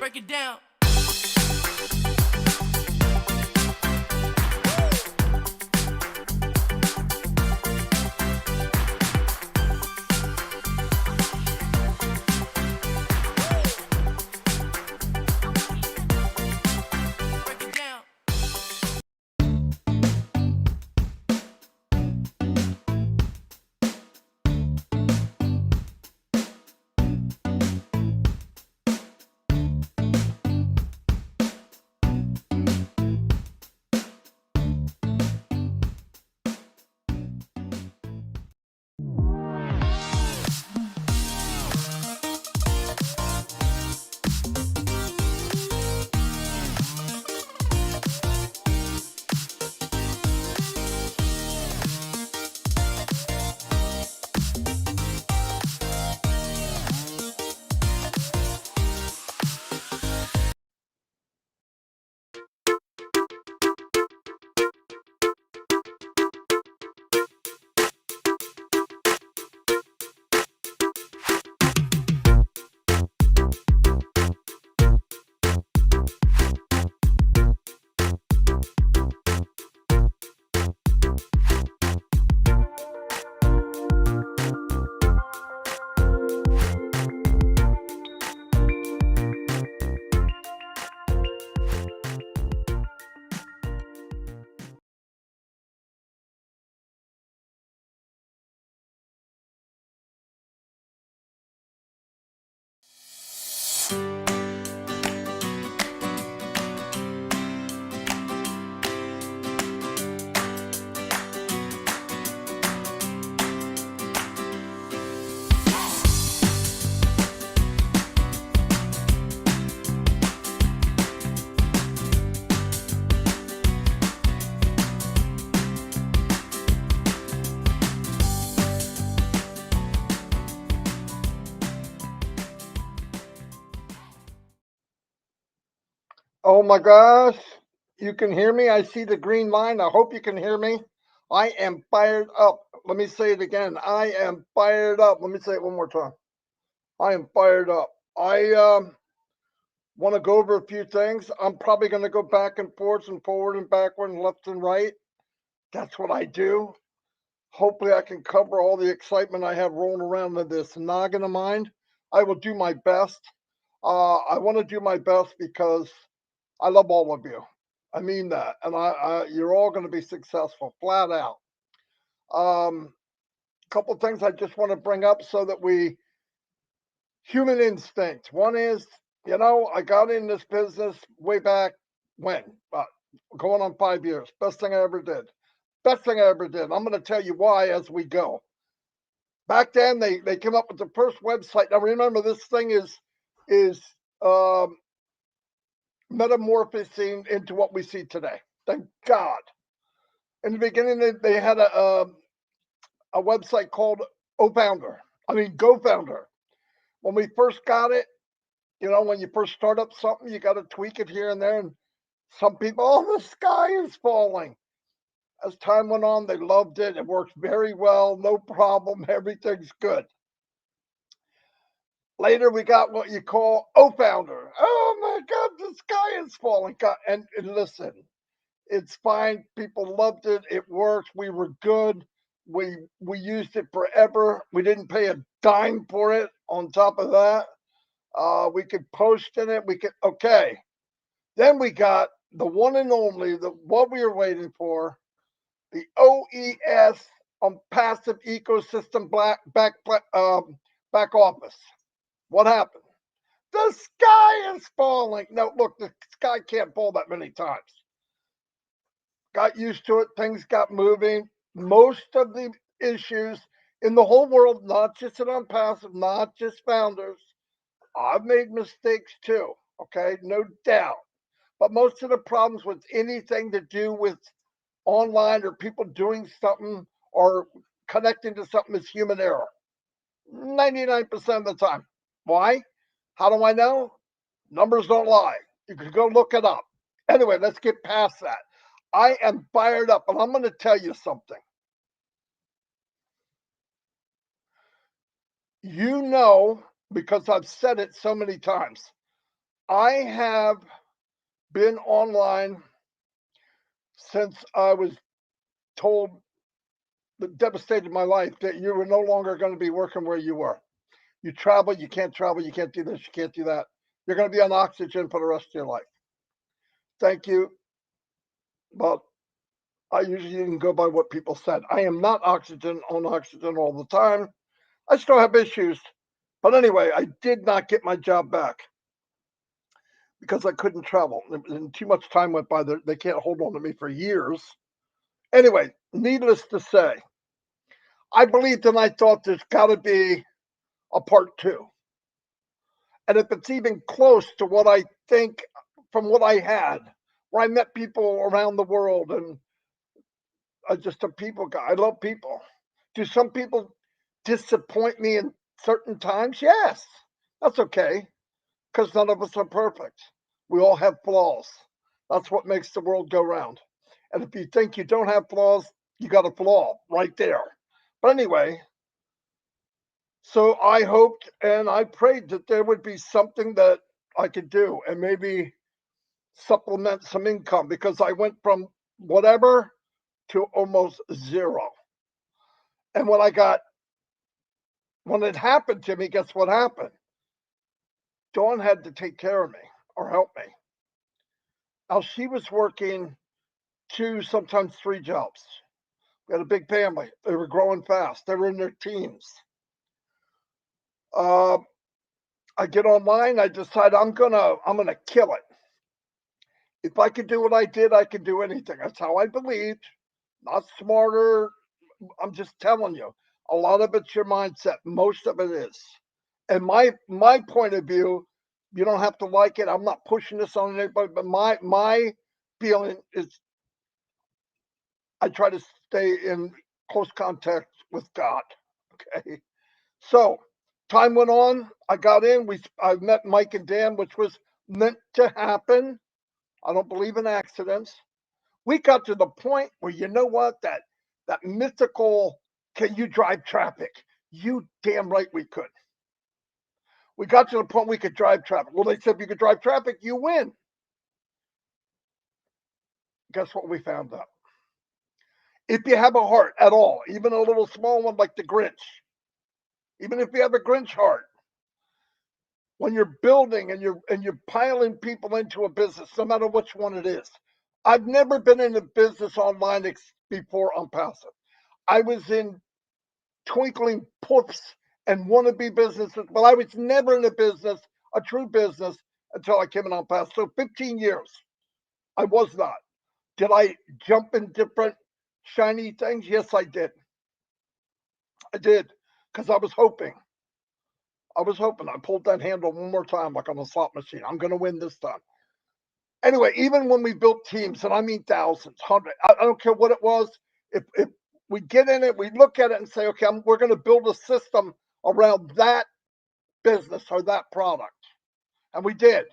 break it down. Break it down. Oh my gosh, you can hear me? I see the green line. I hope you can hear me. I am fired up. Let me say it again. I am fired up. Let me say it one more time. I am fired up. I want to go over a few things. I'm probably going to go back and forth and forward and backward and left and right. That's what I do. Hopefully, I can cover all the excitement I have rolling around in this noggin of mine. I will do my best. I want to do my best because I love all of you. I mean that, and you're all going to be successful, flat out. Couple things I just want to bring up so that we human instinct. One is, I got in this business way back when, going on 5 years. Best thing I ever did. Best thing I ever did. I'm going to tell you why as we go. Back then, they came up with the first website. Now remember, this thing is metamorphosing into what we see today. Thank God. In the beginning, they had a website called GoFounder. When we first got it, when you first start up something, you got to tweak it here and there. And some people, oh, the sky is falling. As time went on, they loved it. It worked very well, no problem. Everything's good. Later, we got what you call OFounder. Oh my God, the sky is falling. And listen, it's fine. People loved it. It worked. We were good. We used it forever. We didn't pay a dime for it. On top of that, we could post in it. Okay. Then we got the one and only, what we were waiting for, the OES on passive ecosystem back office. What happened? The sky is falling. No, look, the sky can't fall that many times. Got used to it. Things got moving. Most of the issues in the whole world, not just at ONPASSIVE, not just founders. I've made mistakes too. Okay, no doubt. But most of the problems with anything to do with online or people doing something or connecting to something is human error. 99% of the time. Why? How do I know? Numbers don't lie. You can go look it up. Anyway, let's get past that. I am fired up, and I'm going to tell you something. Because I've said it so many times, I have been online since I was told, that devastated my life, that you were no longer going to be working where you were. You travel, you can't travel, you can't do this, you can't do that. You're going to be on oxygen for the rest of your life. Thank you, but I usually didn't go by what people said. I am not on oxygen all the time. I still have issues. But anyway, I did not get my job back because I couldn't travel. And too much time went by. They can't hold on to me for years. Anyway, needless to say, I believed and I thought there's got to be a part two. And if it's even close to what I think from what I had, where I met people around the world, and I'm just a people guy. I love people. Do some people disappoint me in certain times? Yes, that's okay, because none of us are perfect. We all have flaws. That's what makes the world go round. And if you think you don't have flaws, you got a flaw right there. But anyway, so I hoped and I prayed that there would be something that I could do and maybe supplement some income, because I went from whatever to almost zero. And when it happened to me, guess what happened? Dawn had to take care of me or help me. Now, she was working 2, sometimes 3 jobs. We had a big family. They were growing fast. They were in their teens. Uh, I get online. I decide I'm gonna kill it. If I could do what I did, I could do anything. That's how I believed. Not smarter. I'm just telling you. A lot of it's your mindset. Most of it is. And my point of view, you don't have to like it. I'm not pushing this on anybody, but my feeling is I try to stay in close contact with God. Okay. So time went on. I got in. I met Mike and Dan, which was meant to happen. I don't believe in accidents. We got to the point where, you know what, that mythical, can you drive traffic? You damn right we could. We got to the point we could drive traffic. Well, they said if you could drive traffic, you win. Guess what we found out? If you have a heart at all, even a little small one like the Grinch, even if you have a Grinch heart, when you're building and you're piling people into a business, no matter which one it is. I've never been in a business online before ONPASSIVE. I was in twinkling puffs and wannabe businesses, but I was never in a business, a true business, until I came in ONPASSIVE. So 15 years, I was not. Did I jump in different shiny things? Yes, I did. I did, because I was hoping. I was hoping. I pulled that handle one more time, like on a slot machine. I'm going to win this time. Anyway, even when we built teams, and I mean thousands, hundreds, I don't care what it was. If we get in it, we look at it and say, okay, we're going to build a system around that business or that product. And we did.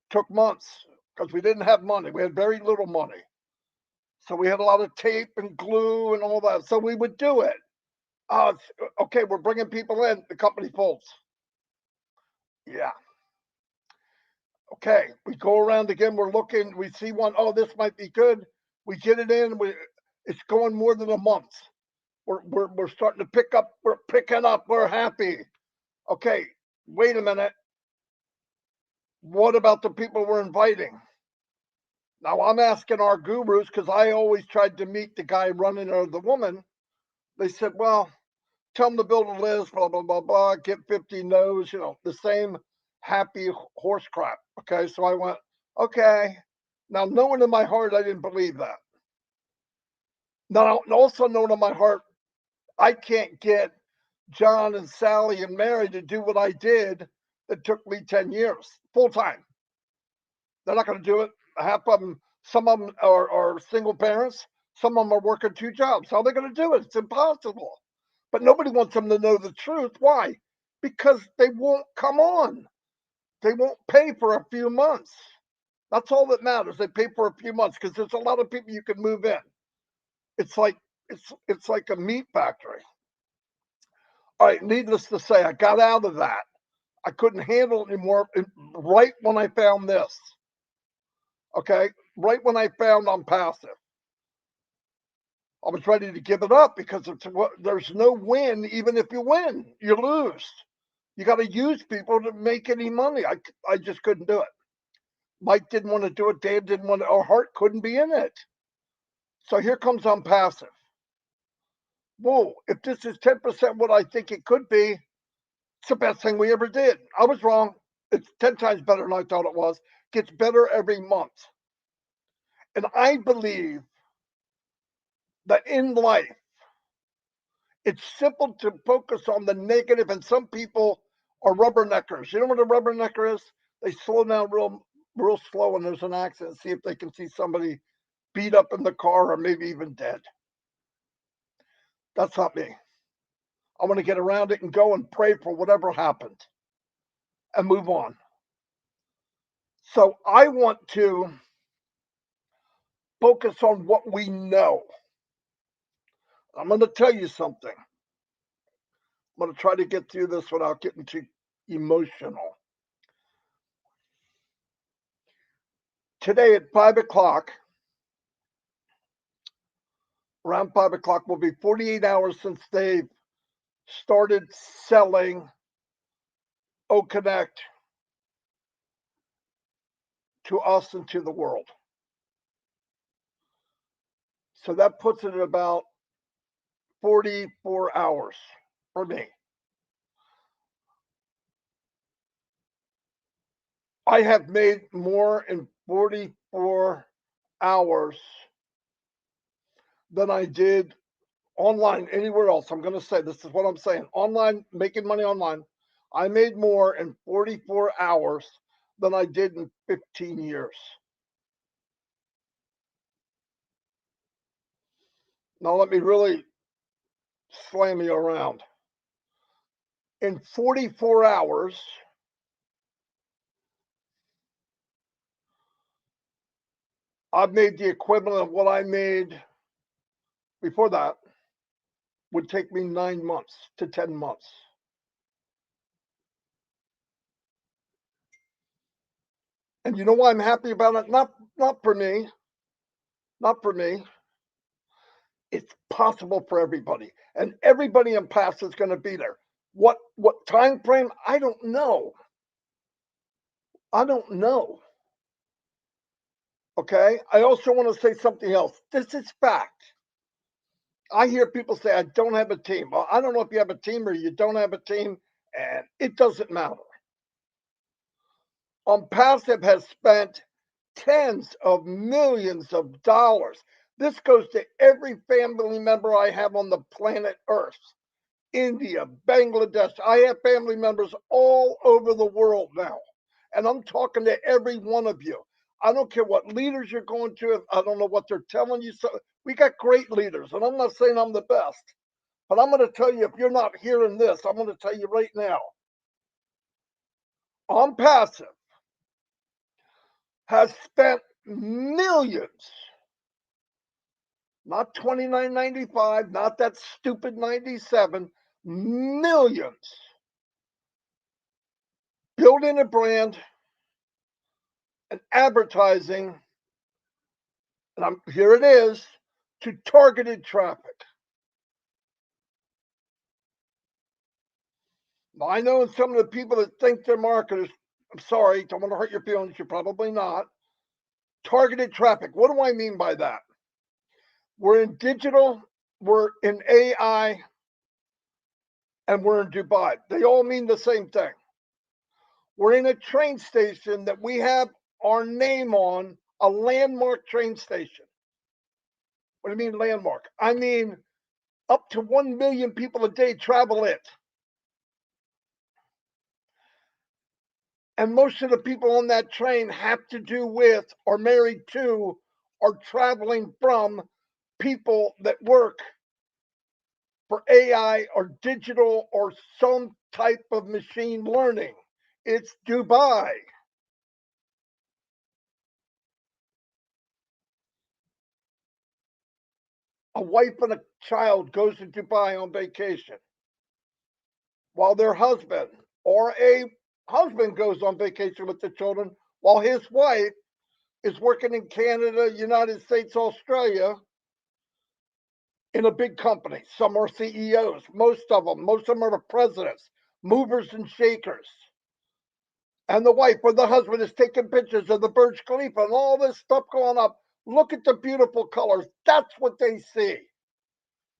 Took months because we didn't have money. We had very little money. So we had a lot of tape and glue and all that. So we would do it. Okay, we're bringing people in. The company folds. Yeah. Okay, we go around again. We're looking. We see one. Oh, this might be good. We get it in. It's going more than a month. We're starting to pick up. We're picking up. We're happy. Okay, wait a minute. What about the people we're inviting? Now I'm asking our gurus, because I always tried to meet the guy running or the woman. They said, well, tell them to build a list, blah, blah, blah, blah, get 50 no's, the same happy horse crap. Okay, so I went, okay. Now, knowing in my heart, I didn't believe that. Now, also knowing in my heart, I can't get John and Sally and Mary to do what I did that took me 10 years, full time. They're not going to do it. Half of them, some of them are single parents. Some of them are working 2 jobs. How are they going to do it? It's impossible. But nobody wants them to know the truth. Why? Because they won't come on. They won't pay for a few months. That's all that matters. They pay for a few months, because there's a lot of people you can move in. It's like a meat factory. All right, needless to say, I got out of that. I couldn't handle it anymore. right when I found this. Okay, right when I found ONPASSIVE, I was ready to give it up because there's no win. Even if you win, you lose. You got to use people to make any money. I just couldn't do it. Mike didn't want to do it. Dave didn't want to. Our heart couldn't be in it. So here comes ONPASSIVE. Whoa, if this is 10% what I think it could be, it's the best thing we ever did. I was wrong. It's 10 times better than I thought it was. Gets better every month. And I believe that in life, it's simple to focus on the negative, and some people are rubberneckers. You know what a rubbernecker is? They slow down real slow when there's an accident, see if they can see somebody beat up in the car or maybe even dead. That's not me. I want to get around it and go and pray for whatever happened and move on. So I want to focus on what we know. I'm going to tell you something. I'm going to try to get through this without getting too emotional. Today at 5 o'clock, around 5 o'clock, will be 48 hours since they've started selling OConnect to us and to the world. So that puts it at about 44 hours for me. I have made more in 44 hours than I did online anywhere else. I'm going to say this is what I'm saying. Online, making money online, I made more in 44 hours than I did in 15 years. Now, let me really slam you around. In 44 hours, I've made the equivalent of what I made before that, would take me 9 months to 10 months. And you know why I'm happy about it? Not for me. Not for me. It's possible for everybody. And everybody in past is going to be there. What time frame? I don't know. I don't know. Okay. I also want to say something else. This is fact. I hear people say, I don't have a team. Well, I don't know if you have a team or you don't have a team, and it doesn't matter. ONPASSIVE has spent tens of millions of dollars. This goes to every family member I have on the planet Earth. India, Bangladesh. I have family members all over the world now. And I'm talking to every one of you. I don't care what leaders you're going to. I don't know what they're telling you. So we got great leaders. And I'm not saying I'm the best. But I'm going to tell you, if you're not hearing this, I'm going to tell you right now. ONPASSIVE has spent millions, not $29.95, not that stupid 97, millions, building a brand and advertising, and here it is, to targeted traffic. Now, I know some of the people that think they're marketers, I'm sorry, don't want to hurt your feelings, you're probably not. Targeted traffic. What do I mean by that? We're in digital, we're in AI, and we're in Dubai. They all mean the same thing. We're in a train station that we have our name on, a landmark train station. What do you mean landmark? I mean up to 1 million people a day travel it. And most of the people on that train have to do with, or married to, or traveling from people that work for AI or digital or some type of machine learning. It's Dubai. A wife and a child goes to Dubai on vacation while their husband or a husband goes on vacation with the children while his wife is working in Canada, United States, Australia in a big company. Some are CEOs, most of them are the presidents, movers and shakers. And the wife or the husband is taking pictures of the Burj Khalifa and all this stuff going up. Look at the beautiful colors. That's what they see.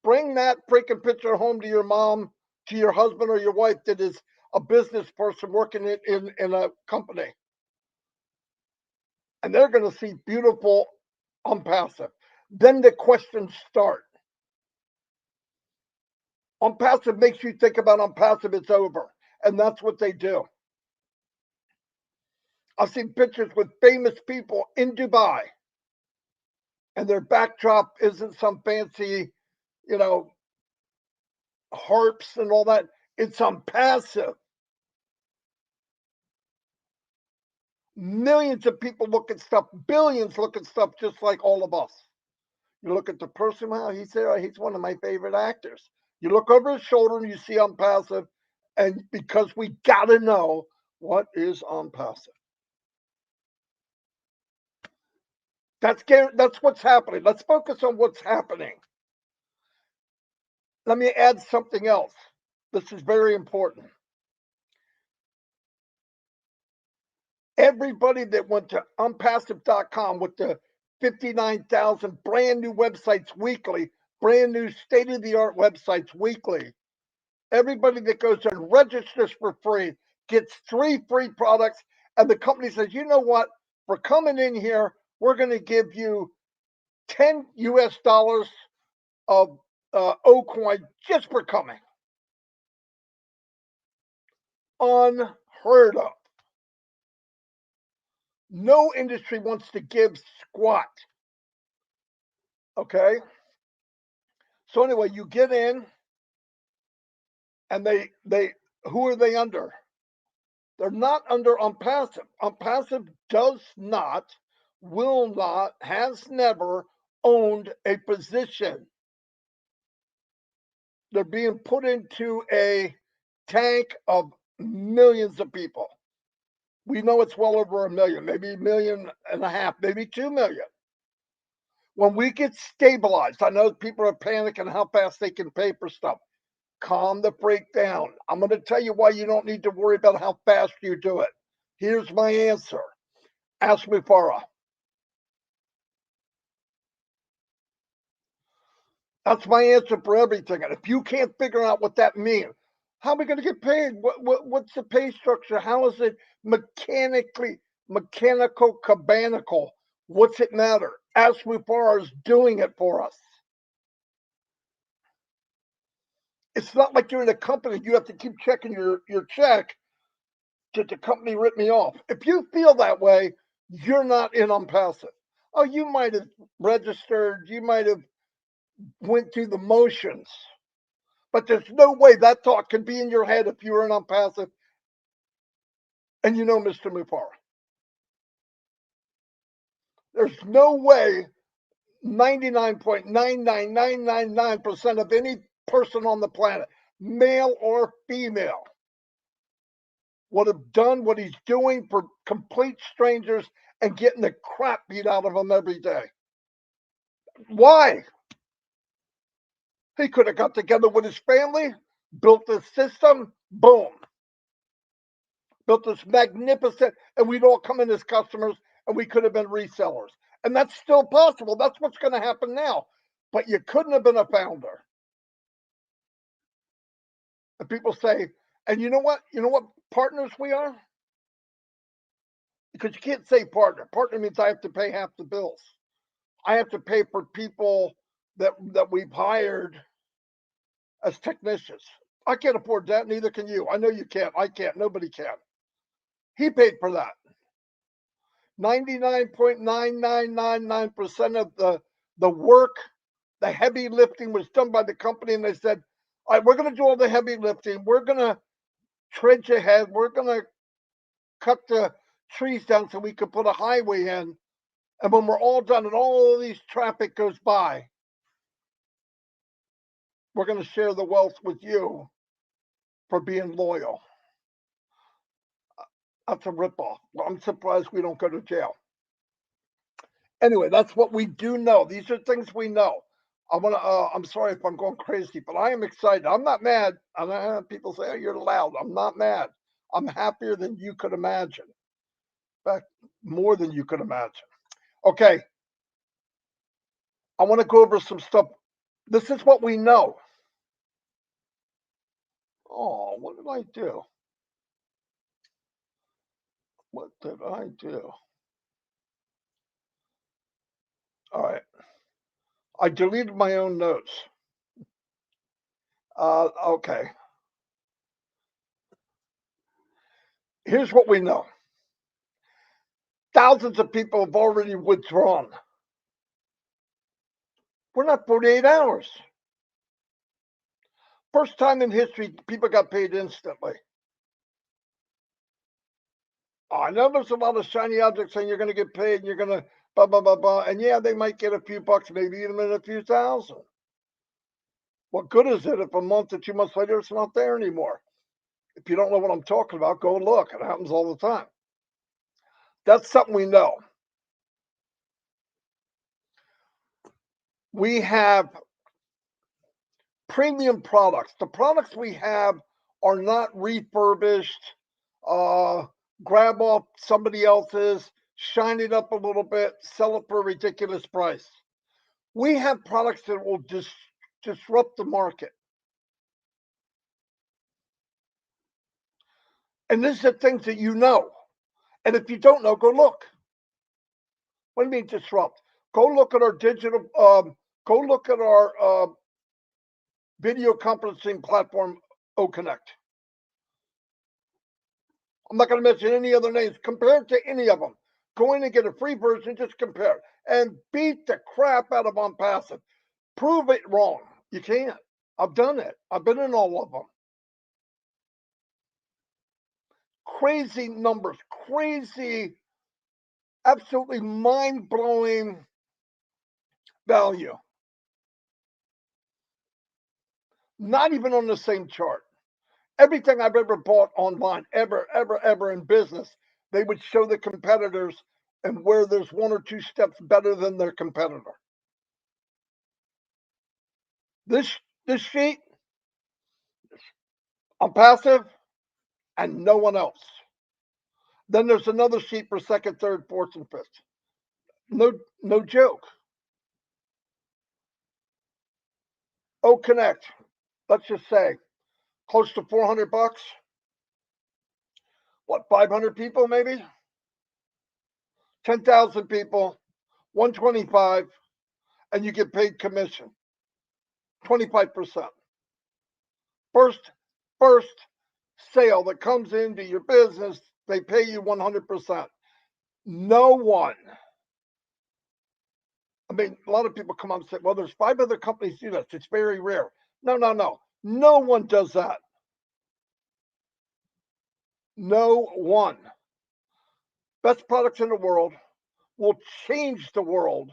Bring that freaking picture home to your mom, to your husband or your wife that is a business person working in a company. And they're going to see beautiful ONPASSIVE. Then the questions start. ONPASSIVE makes you think about ONPASSIVE, it's over. And that's what they do. I've seen pictures with famous people in Dubai, and their backdrop isn't some fancy, harps and all that. It's ONPASSIVE. Millions of people look at stuff, billions look at stuff just like all of us. You look at the person, wow, he's one of my favorite actors. You look over his shoulder and you see ONPASSIVE, and because we gotta know what is ONPASSIVE. That's what's happening. Let's focus on what's happening. Let me add something else. This is very important. Everybody that went to ONPASSIVE.com with the 59,000 brand new websites weekly, brand new state-of-the-art websites weekly, everybody that goes there and registers for free gets 3 free products, and the company says, you know what, for coming in here, we're going to give you $10 of O-coin just for coming. Unheard of. No industry wants to give squat. Okay? So anyway, you get in, and they who are they under? They're not under ONPASSIVE. ONPASSIVE does not, will not, has never owned a position. They're being put into a tank of millions of people. We know it's well over 1 million, maybe 1.5 million, maybe 2 million. When we get stabilized, I know people are panicking how fast they can pay for stuff. Calm the freak down. I'm going to tell you why you don't need to worry about how fast you do it. Here's my answer. Ask Mufara. That's my answer for everything. And if you can't figure out what that means, how are we going to get paid? What's the pay structure? How is it mechanical, cabanical? What's it matter? Ask Mufara is doing it for us. It's not like you're in a company. You have to keep checking your check. Did the company rip me off? If you feel that way, you're not in ONPASSIVE. Oh, you might have registered. You might have went through the motions. But there's no way that thought can be in your head if you were in ONPASSIVE and you know Mr. Mufara. There's no way 99.99999% of any person on the planet, male or female, would have done what he's doing for complete strangers and getting the crap beat out of him every day. Why? He could have got together with his family, built this system, boom. Built this magnificent, and we'd all come in as customers, and we could have been resellers. And that's still possible. That's what's going to happen now. But you couldn't have been a founder. And people say, and you know what? You know what partners we are? Because you can't say partner. Partner means I have to pay half the bills. I have to pay for people that we've hired as technicians. I can't afford that. Neither can you. I know you can't. I can't. Nobody can. He paid for that. 99.9999% of the work, the heavy lifting was done by the company, and they said, all right, we're going to do all the heavy lifting. We're going to trench ahead. We're going to cut the trees down so we can put a highway in. And when we're all done and all of these traffic goes by, we're going to share the wealth with you for being loyal. That's a ripoff. Well, I'm surprised we don't go to jail. Anyway, that's what we do know. These are things we know. I'm sorry if I'm going crazy, but I am excited. I'm not mad. People say, "Oh, you're loud." I'm not mad. I'm happier than you could imagine. In fact, more than you could imagine. Okay, I want to go over some stuff. This is what we know. Oh, what did I do? What did I do? All right. I deleted my own notes. Okay. Here's what we know. Thousands of people have already withdrawn. We're not 48 hours. First time in history, people got paid instantly. I know there's a lot of shiny objects saying you're going to get paid and you're going to blah, blah, blah, blah. And yeah, they might get a few bucks, maybe even a few thousand. What good is it if a month or 2 months later it's not there anymore? If you don't know what I'm talking about, go look. It happens all the time. That's something we know. We have premium products. The products we have are not refurbished, grab off somebody else's, shine it up a little bit, sell it for a ridiculous price. We have products that will disrupt the market. And these are things that you know. And if you don't know, go look. What do you mean disrupt? Go look at our digital, go look at our video conferencing platform, OConnect. I'm not going to mention any other names. Compare it to any of them. Go in and get a free version, just compare it. And beat the crap out of ONPASSIVE. Prove it wrong. You can't. I've done it. I've been in all of them. Crazy numbers, crazy, absolutely mind-blowing value. Not even on the same chart. Everything I've ever bought online, ever in business, they would show the competitors and where there's 1 or 2 steps better than their competitor. This sheet, ONPASSIVE, and no one else. Then there's another sheet for second, third, fourth, and fifth. No joke. OConnect, let's just say, close to 400 bucks. What, 500 people maybe? 10,000 people, 125, and you get paid commission, 25%. First sale that comes into your business, they pay you 100%. No one. I mean, a lot of people come up and say, well, there's 5 other companies do this. It's very rare. No. No one does that. No one. Best products in the world will change the world.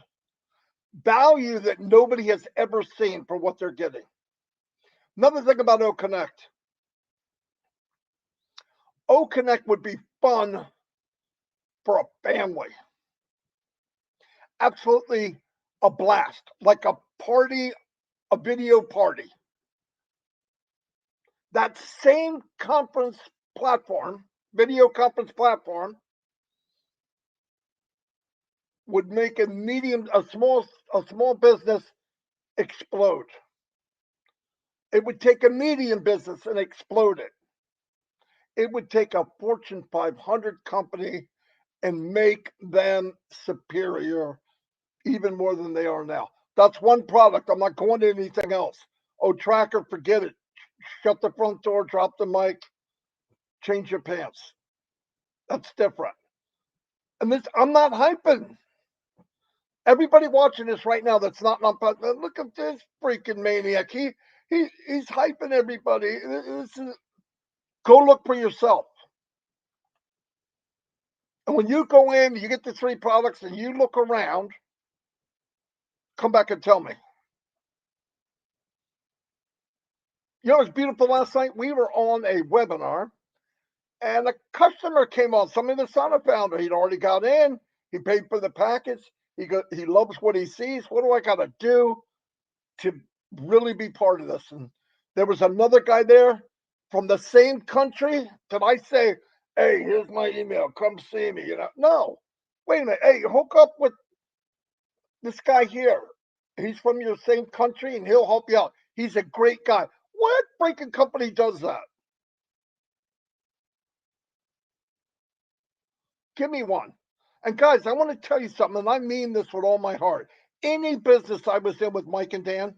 Value that nobody has ever seen for what they're getting. Another thing about OConnect. OConnect would be fun for a family. Absolutely a blast, like a party, a video party. That same conference platform, video conference platform, would make a small business explode. It would take a medium business and explode it. It would take a Fortune 500 company and make them superior even more than they are now. That's one product. I'm not going to anything else. Oh, tracker, forget it. Shut the front door, drop the mic, change your pants. That's different. And this, I'm not hyping. Everybody watching this right now that's not look at this freaking maniac. He's hyping everybody. Go look for yourself. And when you go in, you get the 3 products and you look around, come back and tell me. You know, it was beautiful last night. We were on a webinar And a customer came on, somebody that's not a founder. He'd already got in. He paid for the package. He loves what he sees. What do I got to do to really be part of this? And there was another guy there from the same country. Did I say, hey, here's my email. Come see me? No. Wait a minute. Hey, hook up with this guy here. He's from your same country and he'll help you out. He's a great guy. What freaking company does that? Give me one. And guys, I want to tell you something, and I mean this with all my heart. Any business I was in with Mike and Dan,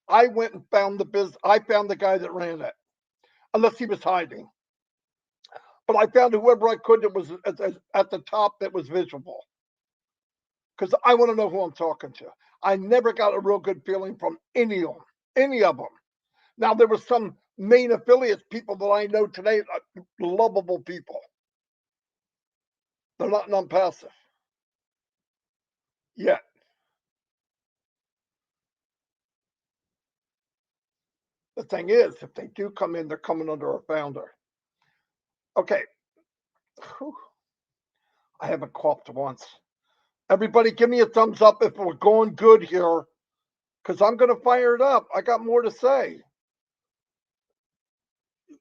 I went and found the business. I found the guy that ran it, unless he was hiding. But I found whoever I could that was at the top that was visible, because I want to know who I'm talking to. I never got a real good feeling from any of them. Any of them. Now there were some main affiliates, people that I know today, lovable people. They're not non-passive yet. The thing is, if they do come in, they're coming under a founder. Okay. Whew. I haven't coughed once. Everybody give me a thumbs up if we're going good here, because I'm going to fire it up. I got more to say.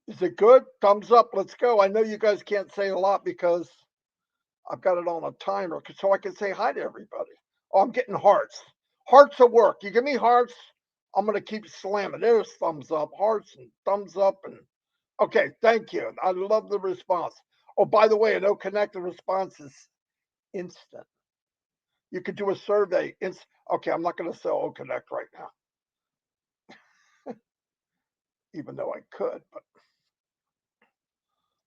Is it good? Thumbs up. Let's go. I know you guys can't say a lot because I've got it on a timer so I can say hi to everybody. Oh, I'm getting hearts. Hearts at work. You give me hearts, I'm going to keep slamming. There's thumbs up, hearts, and thumbs up. And okay, thank you. I love the response. Oh, by the way, a no connected response is instant. You could do a survey. Okay, I'm not going to sell OConnect right now, even though I could. But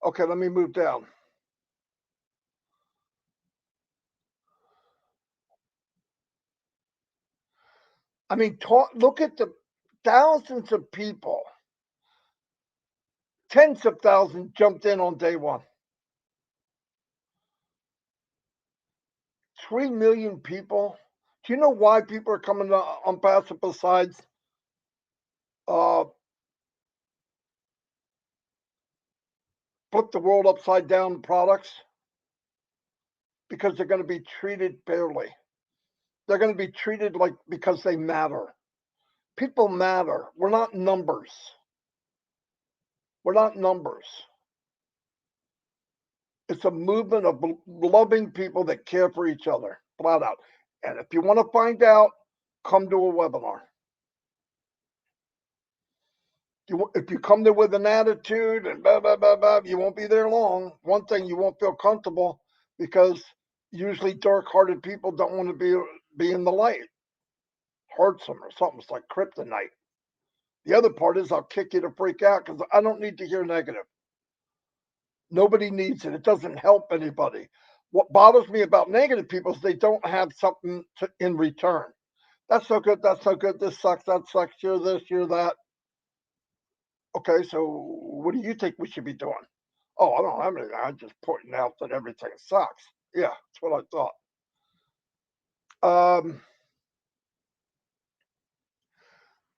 okay, let me move down. I mean, look at the thousands of people. Tens of thousands jumped in on day one. 3 million people. Do you know why people are coming to ONPASSIVE besides flip the world upside down products? Because they're going to be treated fairly. They're going to be treated like because they matter. People matter. We're not numbers. We're not numbers. It's a movement of loving people that care for each other, flat out. And if you want to find out, come to a webinar. If you come there with an attitude and blah, blah, blah, blah, you won't be there long. One thing, you won't feel comfortable because usually dark-hearted people don't want to be in the light. Hurts them or something. It's like kryptonite. The other part is I'll kick you to freak out because I don't need to hear negative. Nobody needs it. It doesn't help anybody. What bothers me about negative people is they don't have something in return. That's so good. That's so good. This sucks. That sucks. You're this. You're that. Okay, so what do you think we should be doing? Oh, I don't have anything. I'm just pointing out that everything sucks. Yeah, that's what I thought.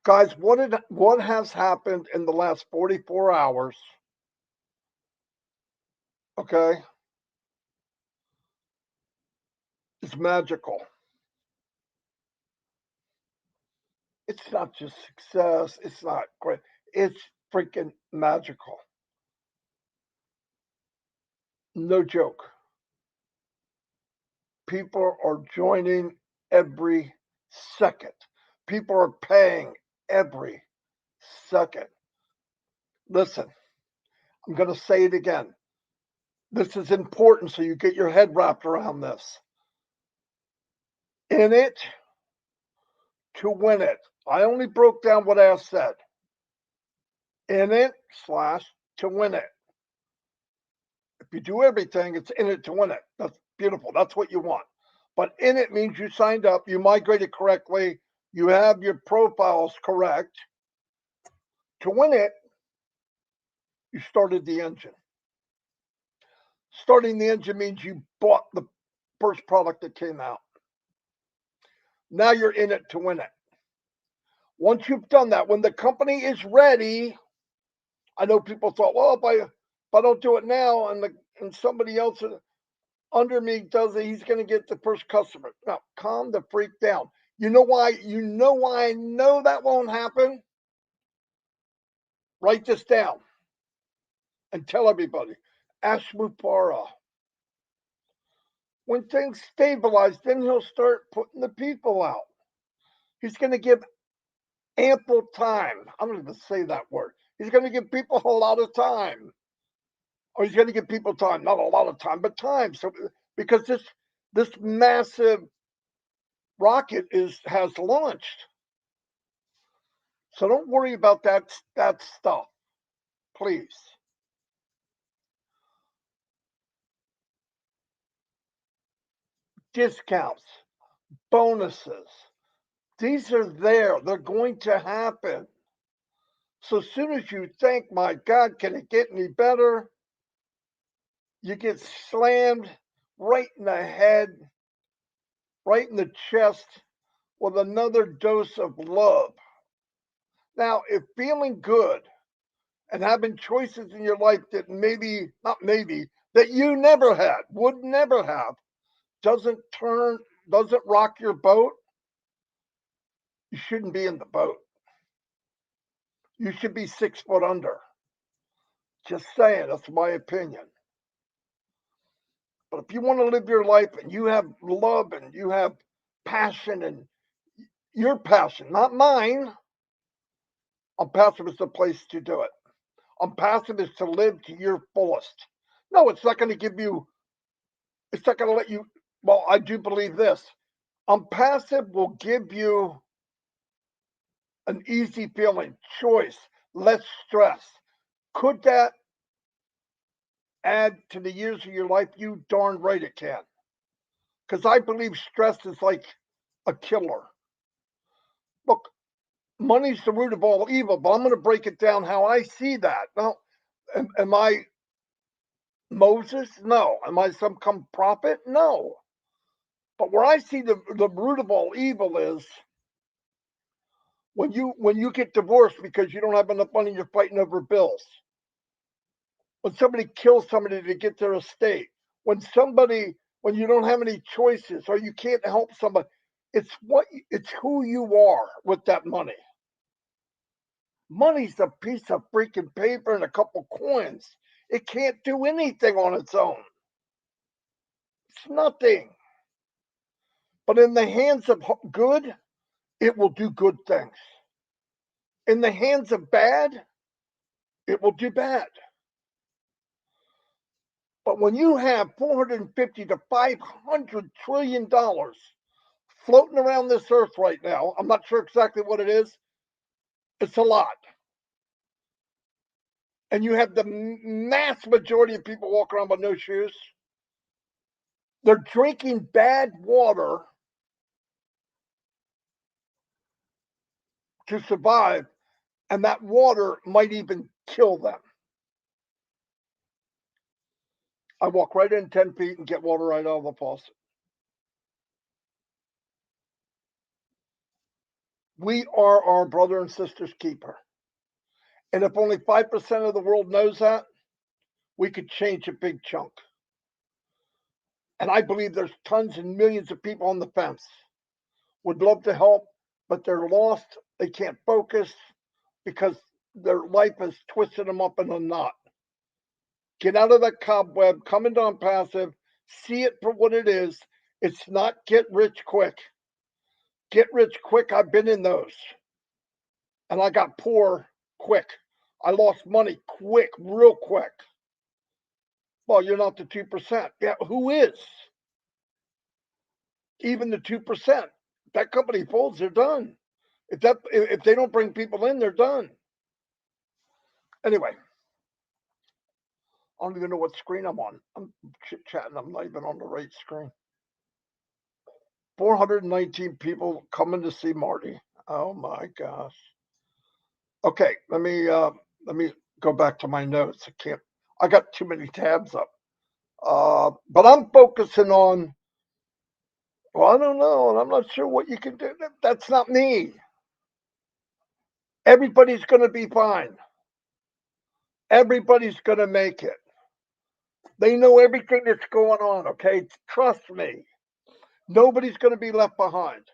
Guys, what has happened in the last 44 hours? Okay, it's magical. It's not just success. It's not great. It's freaking magical. No joke. People are joining every second. People are paying every second. Listen, I'm going to say it again. This is important so you get your head wrapped around this. In it to win it. I only broke down what I said. In it / to win it. If you do everything, it's in it to win it. That's beautiful. That's what you want. But in it means you signed up, you migrated correctly, you have your profiles correct. To win it, you started the engine. Starting the engine means you bought the first product that came out. Now you're in it to win it. Once you've done that, when the company is ready, I know people thought, well, If I don't do it now, and somebody else under me does it, he's going to get the first customer. Now, calm the freak down. You know why? You know why I know that won't happen? Write this down and tell everybody. Ashmupara. When things stabilize, then he'll start putting the people out. He's going to give ample time. I'm not going to say that word. He's going to give people a lot of time. Or he's going to give people time, not a lot of time, but time. So because this massive rocket has launched. So don't worry about that stuff, please. Discounts, bonuses, these are there. They're going to happen. So as soon as you think, my God, can it get any better? You get slammed right in the head, right in the chest with another dose of love. Now, if feeling good and having choices in your life that not maybe, that you never had, would never have, doesn't rock your boat, you shouldn't be in the boat. You should be 6 foot under. Just saying, that's my opinion. But if you want to live your life and you have love and you have passion and your passion, not mine, ONPASSIVE is the place to do it. ONPASSIVE is to live to your fullest. No, it's not going to give you, it's not going to let you, well, I do believe this. ONPASSIVE will give you an easy feeling, choice, less stress. Could that add to the years of your life? You darn right it can. Because I believe stress is like a killer. Look, money's the root of all evil, but I'm going to break it down how I see that. Now, am I Moses? No. Am I some prophet? No. But where I see the root of all evil is when you get divorced because you don't have enough money, you're fighting over bills. When somebody kills somebody to get their estate, when you don't have any choices or you can't help somebody, it's who you are with that money. Money's a piece of freaking paper and a couple coins. It can't do anything on its own. It's nothing. But in the hands of good, it will do good things. In the hands of bad, it will do bad. But when you have 450 to 500 trillion dollars floating around this earth right now, I'm not sure exactly what it is. It's a lot. And you have the mass majority of people walking around with no shoes. They're drinking bad water to survive, and that water might even kill them. I walk right in 10 feet and get water right out of the faucet. We are our brother and sister's keeper. And if only 5% of the world knows that, we could change a big chunk. And I believe there's tons and millions of people on the fence would love to help, but they're lost. They can't focus because their life has twisted them up in a knot. Get out of that cobweb, come into ONPASSIVE, see it for what it is. It's not get rich quick. Get rich quick, I've been in those. And I got poor quick. I lost money quick, real quick. Well, you're not the 2%. Yeah, who is? Even the 2%. That company folds, they're done. If they don't bring people in, they're done. Anyway, I don't even know what screen I'm on. I'm chit-chatting. I'm not even on the right screen. 419 people coming to see Marty. Oh my gosh. Okay, let me go back to my notes. I got too many tabs up. But I'm focusing on, well, I don't know, and I'm not sure what you can do. That's not me. Everybody's going to be fine. Everybody's going to make it. They know everything that's going on, okay? Trust me. Nobody's going to be left behind.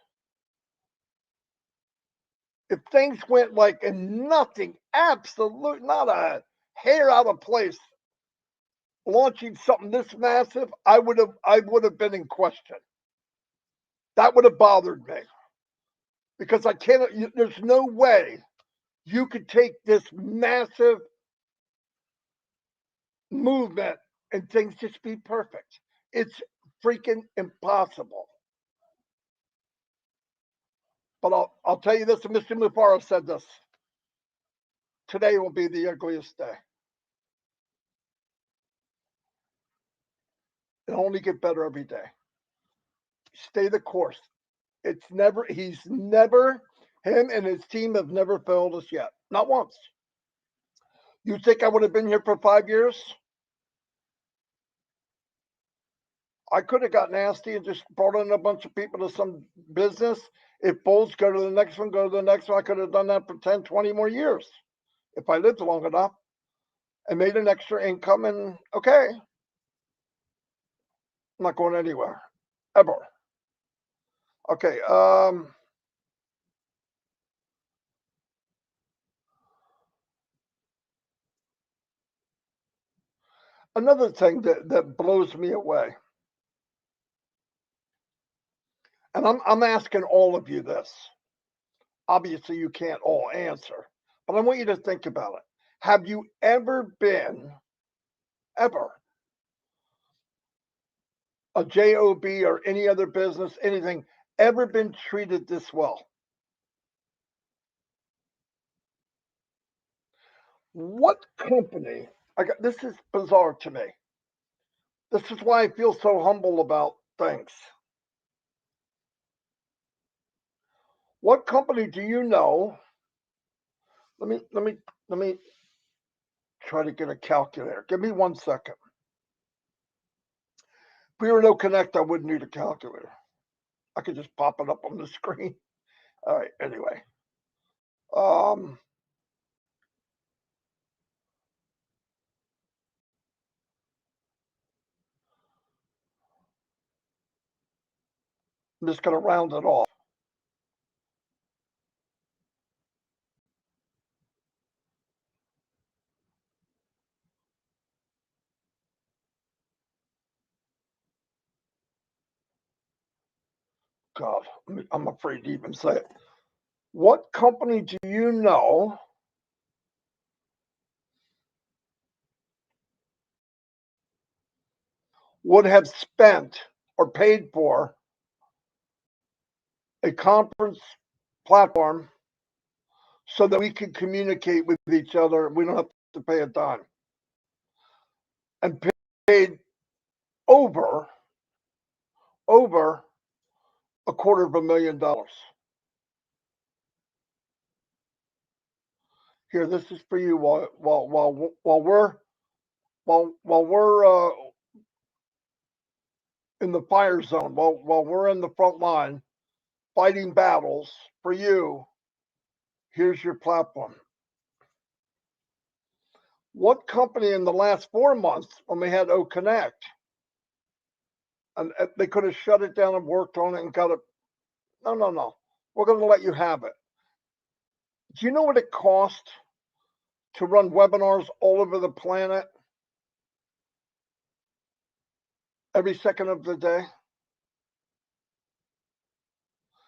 If things went like and nothing, absolute, not a hair out of place, launching something this massive, I would have been in question. That would have bothered me because I cannot. There's no way you could take this massive movement and things just be perfect. It's freaking impossible. But I'll tell you this, and Mr. Mufara said this. Today will be the ugliest day. It'll only get better every day. Stay the course. He's never, him and his team have never failed us yet. Not once. You think I would have been here for 5 years? I could have got nasty and just brought in a bunch of people to some business. If bulls, go to the next one, go to the next one. I could have done that for 10, 20 more years if I lived long enough and made an extra income. And okay, I'm not going anywhere, ever. Okay, another thing that blows me away, and I'm asking all of you this. Obviously, you can't all answer, but I want you to think about it. Have you ever been, ever, a job or any other business, anything, ever been treated this well? What company? This is bizarre to me. This is why I feel so humble about things. What company do you know? Let me try to get a calculator. Give me 1 second. If we were no connect, I wouldn't need a calculator. I could just pop it up on the screen. All right. Anyway, um, I'm just going to round it off. God, I'm afraid to even say it. What company do you know would have spent or paid for a conference platform so that we could communicate with each other? We don't have to pay a dime. And paid over $250,000. Here, this is for you while we're in the fire zone, while we're in the front line fighting battles for you. Here's your platform. What company in the last 4 months, when we had O Connect, and they could have shut it down and worked on it and got it? No. We're going to let you have it. Do you know what it cost to run webinars all over the planet every second of the day?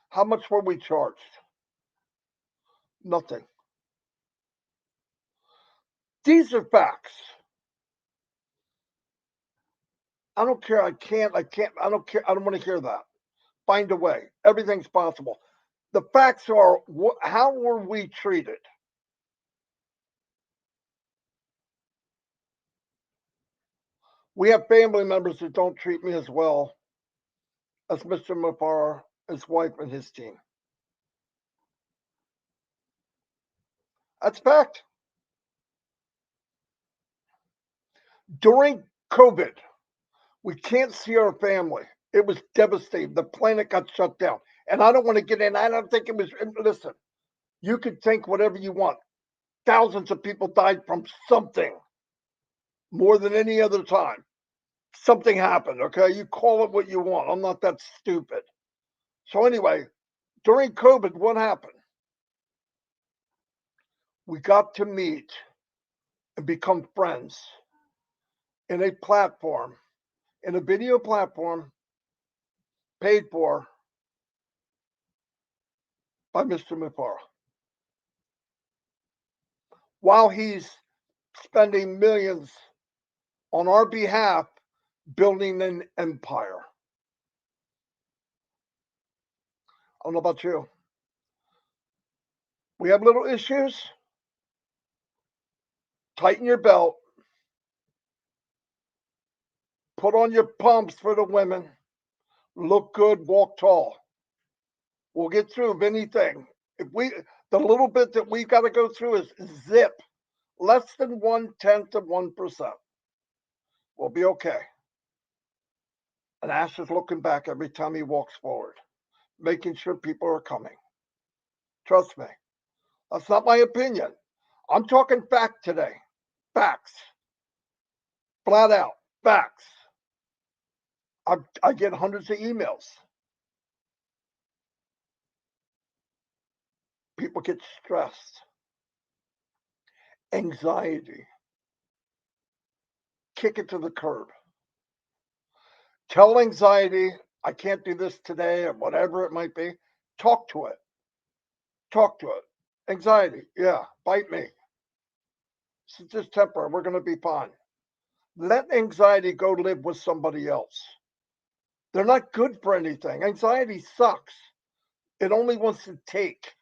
How much were we charged? Nothing. These are facts. I don't care. I can't. I don't care. I don't want to hear that. Find a way. Everything's possible. The facts are, how were we treated? We have family members that don't treat me as well as Mr. Mufara, his wife, and his team. That's fact. During COVID, we can't see our family. It was devastating. The planet got shut down. And I don't want to get in. I don't think it was. Listen, you can think whatever you want. Thousands of people died from something more than any other time. something happened, okay? You call it what you want. I'm not that stupid. So anyway, during COVID, what happened? We got to meet and become friends in a platform, in a video platform paid for by Mr. Mufara. While he's spending millions on our behalf building an empire. I don't know about you. We have little issues. Tighten your belt. Put on your pumps for the women. Look good, walk tall. We'll get through anything. The little bit that we got to go through is zip, less than 1/10 of 1%. We'll be okay. And Ash is looking back every time he walks forward, making sure people are coming. Trust me. That's not my opinion. I'm talking fact today. Facts. Flat out. Facts. I get hundreds of emails. People get stressed. Anxiety. Kick it to the curb. Tell anxiety, I can't do this today or whatever it might be. Talk to it. Talk to it. Anxiety, yeah, bite me. This is just temporary. We're going to be fine. Let anxiety go live with somebody else. They're not good for anything. Anxiety sucks. It only wants to take.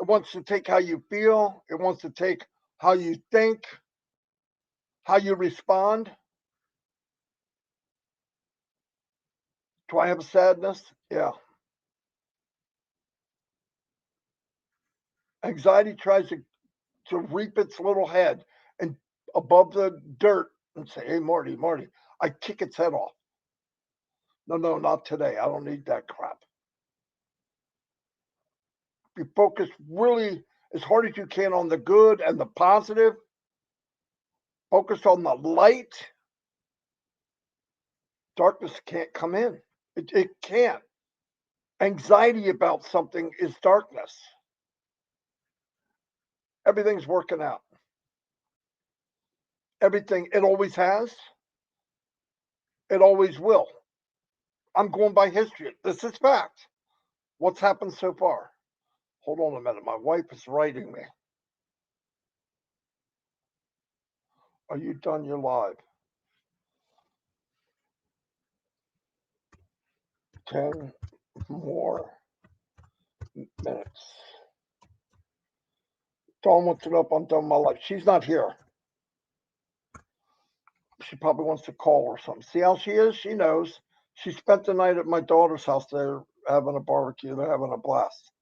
It wants to take how you feel. It wants to take how you think, how you respond. Do I have a sadness? Yeah. Anxiety tries to reap its little head and above the dirt and say, hey, Marty, I kick its head off. No, not today. I don't need that crap. You focus really as hard as you can on the good and the positive. Focus on the light. Darkness can't come in. It can't. Anxiety about something is darkness. Everything's working out. Everything, it always has. It always will. I'm going by history. This is fact. What's happened so far? Hold on a minute. My wife is writing me. Are you done? You're live. 10 more minutes. Dawn wants to know if I'm done my life. She's not here. She probably wants to call or something. See how she is? She knows. She spent the night at my daughter's house. They're having a barbecue. They're having a blast.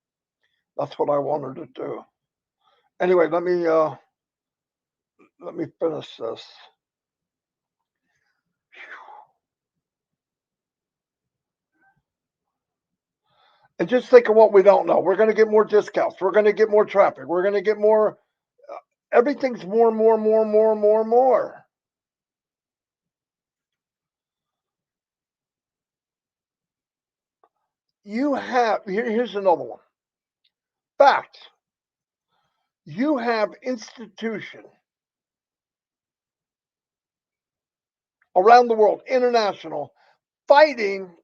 That's what I want her to do. Anyway, let me finish this. And just think of what we don't know. We're going to get more discounts. We're going to get more traffic. We're going to get more. Everything's more. You have, here's another one. Fact. You have institution around the world, international, fighting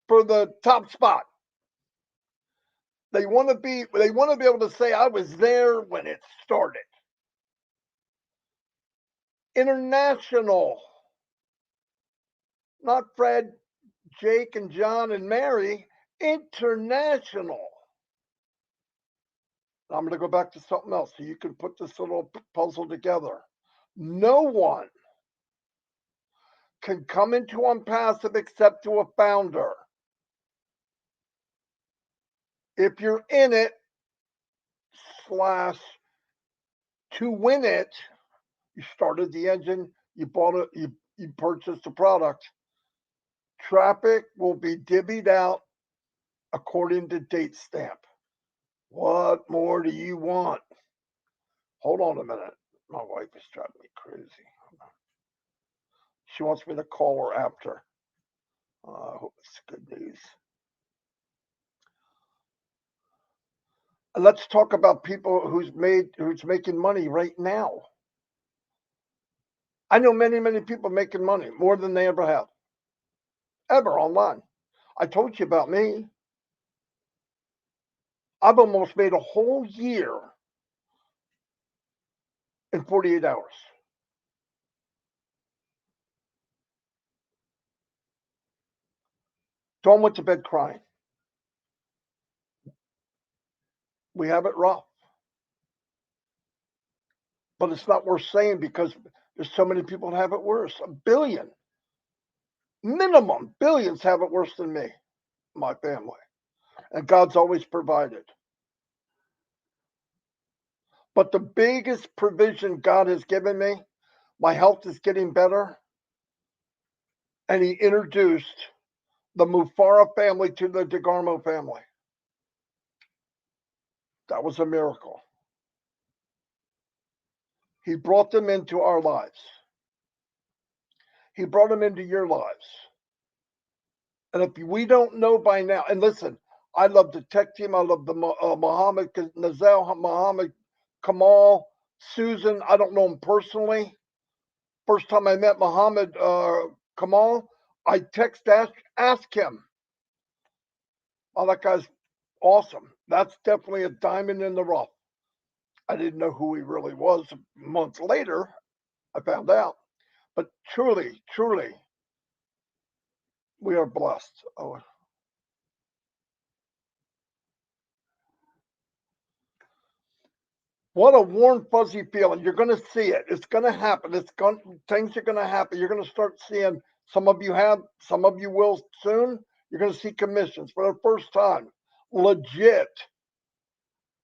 for the top spot. They want to be able to say I was there when it started. International. Not Fred, Jake and John and Mary, international. I'm going to go back to something else so you can put this little puzzle together. No one can come into ONPASSIVE except to a founder. If you're in it, slash to win it, you started the engine, you bought it, you purchased the product. Traffic will be divvied out according to date stamp. What more do you want? Hold on a minute. My wife is driving me crazy. She wants me to call her after. I hope it's good news. Let's talk about people who's making money right now. I know many people making money, more than they ever have. Ever online. I told you about me. I've almost made a whole year in 48 hours. Dawn went to bed crying. We have it rough. But it's not worth saying because there's so many people that have it worse. A billion. Minimum billions have it worse than me, my family. And God's always provided. But the biggest provision God has given me, my health is getting better. And he introduced the Mufara family to the Degarmo family. That was a miracle. He brought them into our lives. He brought them into your lives. And if we don't know by now, and listen, I love the tech team. I love the Muhammad Nazel, Muhammad Kamal, Susan. I don't know him personally. First time I met Muhammad Kamal, I ask him. Oh, that guy's awesome. That's definitely a diamond in the rough. I didn't know who he really was. A month later, I found out. But truly, we are blessed. Oh. What a warm, fuzzy feeling. You're going to see it. It's going to happen. Things are going to happen. You're going to start seeing, some of you have, some of you will soon. You're going to see commissions for the first time. Legit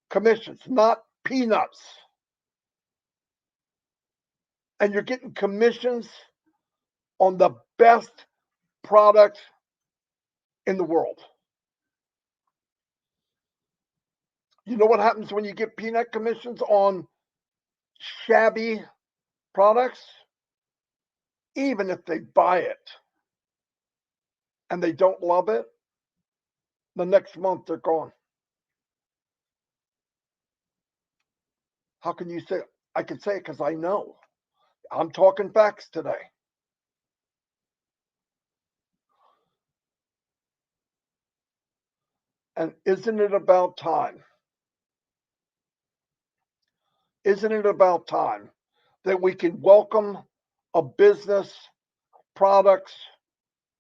commissions, not peanuts. And you're getting commissions on the best product in the world. You know what happens when you get peanut commissions on shabby products? Even if they buy it and they don't love it, the next month they're gone. How can you say it? I can say it because I know. I'm talking facts today. And isn't it about time? Isn't it about time that we can welcome a business, products,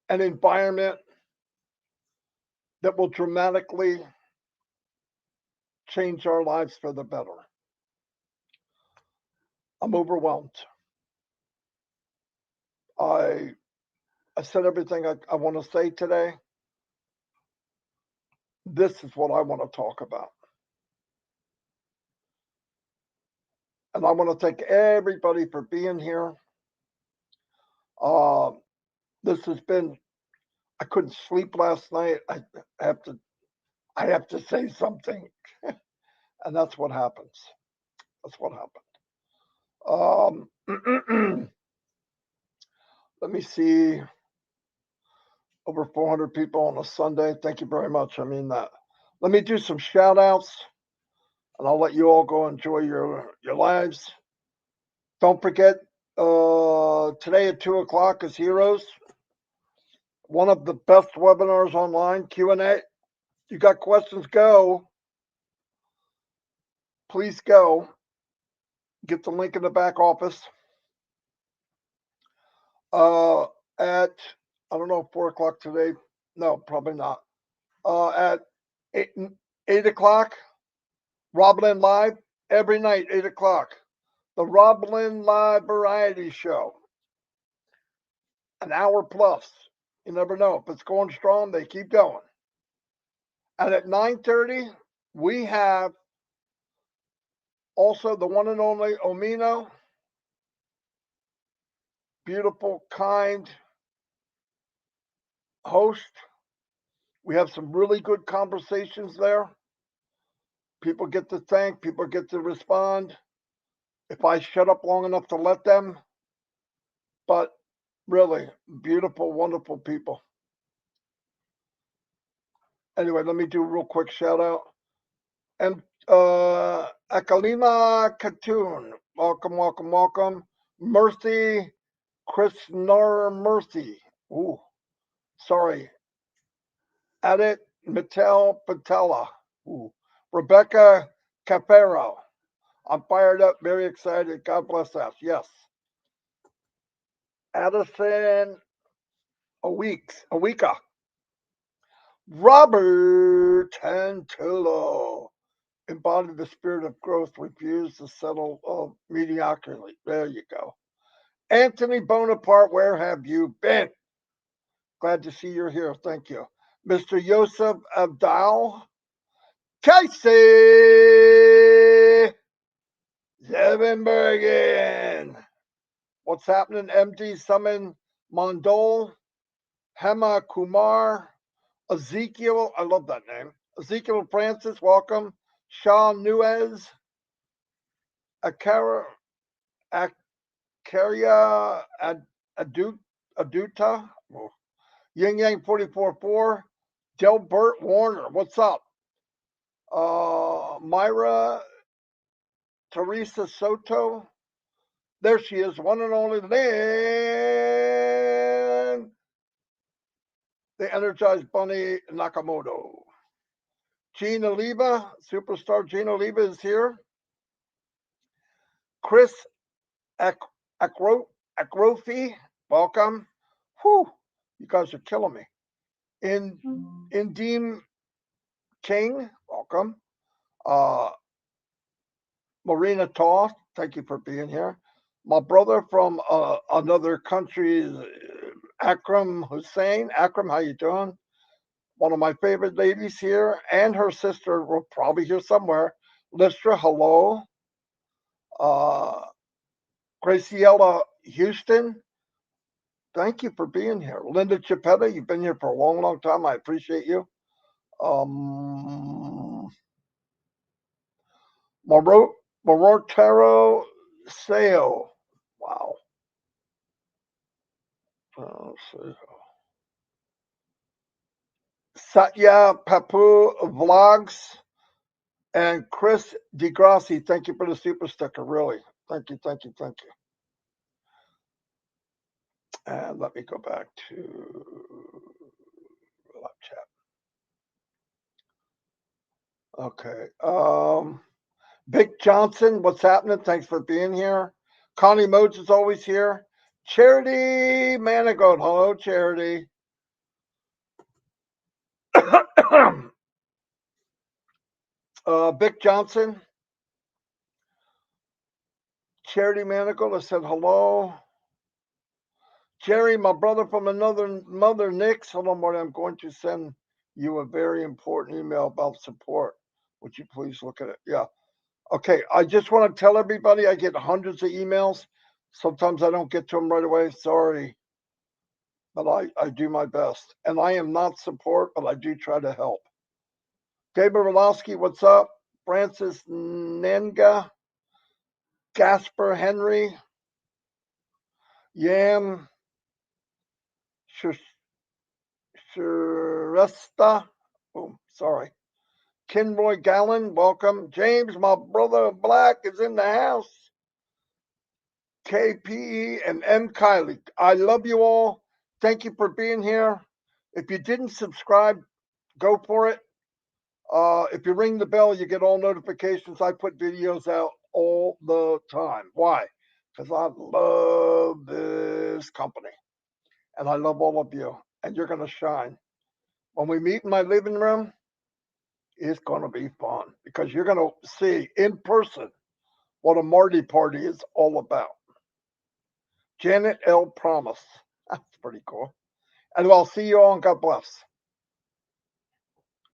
and environment that will dramatically change our lives for the better? I'm overwhelmed. I said everything I want to say today. This is what I want to talk about. And I want to thank everybody for being here. This has been, I couldn't sleep last night. I have to say something. And that's what happens. That's what happened. Let me see. Over 400 people on a Sunday. Thank you very much. I mean that. Let me do some shout outs and I'll let you all go enjoy your lives. Don't forget, today at 2:00 is Heroes. One of the best webinars online, Q&A. You got questions, go. Please go. Get the link in the back office. At, I don't know, 4:00 today. No, probably not. At 8:00, Rob Lynn Live, every night, 8:00. The Rob Lynn Live Variety Show. An hour plus. You never know. If it's going strong, they keep going. And at 9:30, we have also the one and only Omino. Beautiful, kind host. We have some really good conversations there. People get to think, people get to respond. If I shut up long enough to let them. But Really beautiful, wonderful people. Anyway, let me do a real quick shout out. And Akalina Katoon, welcome, welcome, welcome. Mercy, Krishnar Mercy. Ooh, sorry. Adit Mattel Patella. Ooh. Rebecca Capero. I'm fired up, very excited. God bless us. Yes. Addison Awika. Robert Tantillo. Embody the spirit of growth, refuse to settle mediocrity. There you go. Anthony Bonaparte, where have you been? Glad to see you're here. Thank you. Mr. Yosef Abdal. Casey Zevenbergen. What's happening? MD Summon Mondol. Hema Kumar. Ezekiel, I love that name. Ezekiel Francis, welcome. Sean Nuez. Akara Akaria Aduta. Yin Yang 44.4. Delbert Warner, what's up? Myra Teresa Soto. There she is, one and only Lynn. The Energized Bunny Nakamoto. Gina Oliva, superstar Gina Oliva is here. Chris Akrofi, welcome. Whew, you guys are killing me. Indeem King, welcome. Marina Toth, thank you for being here. My brother from another country, Akram Hussein. Akram, how you doing? One of my favorite ladies here, and her sister will probably here somewhere. Listra, hello. Graciela Houston, thank you for being here. Linda Chipetta, you've been here for a long, long time. I appreciate you. Morotero Seo. Wow. Satya Papu Vlogs and Chris DeGrassi, thank you for the super sticker. Really. Thank you, thank you, thank you. And let me go back to live chat. Okay. Vic Johnson, what's happening? Thanks for being here. Connie Modes is always here. Charity Manigault, hello, Charity. Vic Johnson. Charity Manigault, I said hello. Jerry, my brother from another mother, Nix. Hello, Marty. I'm going to send you a very important email about support. Would you please look at it? Yeah. Okay. I just want to tell everybody I get hundreds of emails. Sometimes I don't get to them right away. Sorry. But I do my best. And I am not support, but I do try to help. David Orlowski, what's up? Francis Nenga. Gasper Henry. Yam. Shrestha. Oh, sorry. Kinroy Gallen, welcome. James, my brother Black, is in the house. KPE and M. Kylie, I love you all. Thank you for being here. If you didn't subscribe, go for it. If you ring the bell, you get all notifications. I put videos out all the time. Why? Because I love this company. And I love all of you. And you're going to shine. When we meet in my living room, it's going to be fun because you're going to see in person what a Marty party is all about. Janet L. Promise. That's pretty cool. And I'll see you all and God bless.